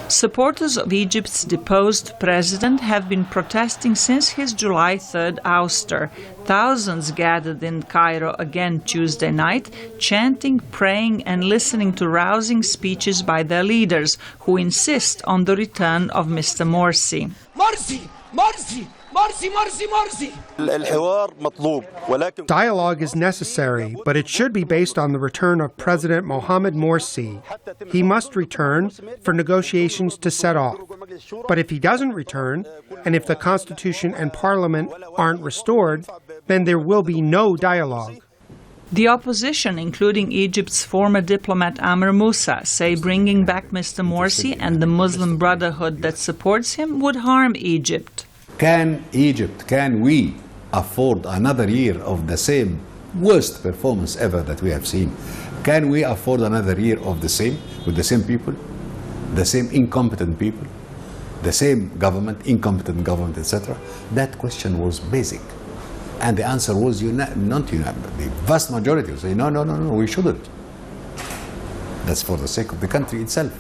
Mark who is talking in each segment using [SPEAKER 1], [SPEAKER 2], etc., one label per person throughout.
[SPEAKER 1] Supporters of Egypt's deposed president have been protesting since his July 3rd ouster. Thousands gathered in Cairo again Tuesday night, chanting, praying and listening to rousing speeches by their leaders, who insist on the return of Mr. Morsi.
[SPEAKER 2] Morsi! Morsi! Morsi, Morsi, Morsi!
[SPEAKER 3] Dialogue is necessary, but it should be based on the return of President Mohamed Morsi. He must return for negotiations to set off. But if he doesn't return, and if the Constitution and Parliament aren't restored, then there will be no dialogue.
[SPEAKER 1] The opposition, including Egypt's former diplomat Amr Moussa, say bringing back Mr. Morsi and the Muslim Brotherhood that supports him would harm Egypt.
[SPEAKER 4] Can we afford another year of the same worst performance ever that we have seen? Can we afford another year of the same, with the same people, the same incompetent people, the same government, incompetent government, etc.? That question was basic. And the answer was not unanimous. The vast majority would say, no, we shouldn't. That's for the sake of the country itself.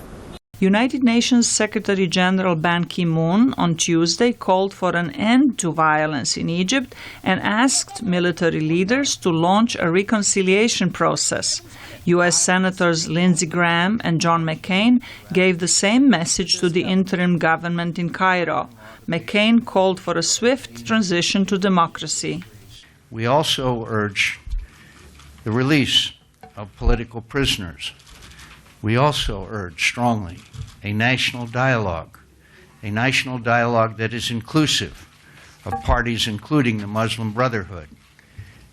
[SPEAKER 1] United Nations Secretary General Ban Ki-moon on Tuesday called for an end to violence in Egypt and asked military leaders to launch a reconciliation process. U.S. Senators Lindsey Graham and John McCain gave the same message to the interim government in Cairo. McCain called for a swift transition to democracy.
[SPEAKER 5] We also urge the release of political prisoners. We also urge strongly a national dialogue that is inclusive of parties including the Muslim Brotherhood.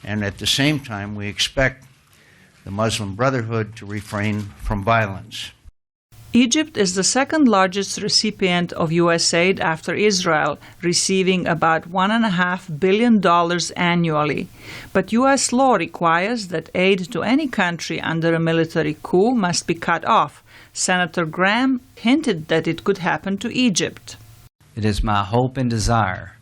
[SPEAKER 5] And at the same time, we expect the Muslim Brotherhood to refrain from violence.
[SPEAKER 1] Egypt is the second largest recipient of U.S. aid after Israel, receiving about $1.5 billion annually. But U.S. law requires that aid to any country under a military coup must be cut off. Senator Graham hinted that it could happen to Egypt.
[SPEAKER 6] It is my hope and desire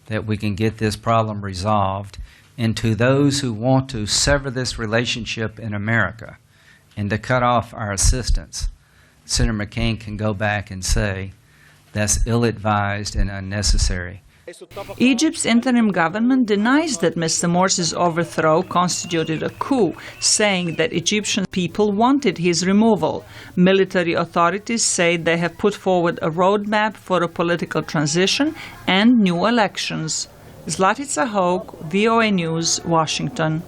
[SPEAKER 6] that we can get this problem resolved, and to those who want to sever this relationship in America and to cut off our assistance, Senator McCain can go back and say that's ill-advised and unnecessary.
[SPEAKER 1] Egypt's interim government denies that Mr. Morsi's overthrow constituted a coup, saying that Egyptian people wanted his removal. Military authorities say they have put forward a roadmap for a political transition and new elections. Zlatica, Hoke, VOA News, Washington.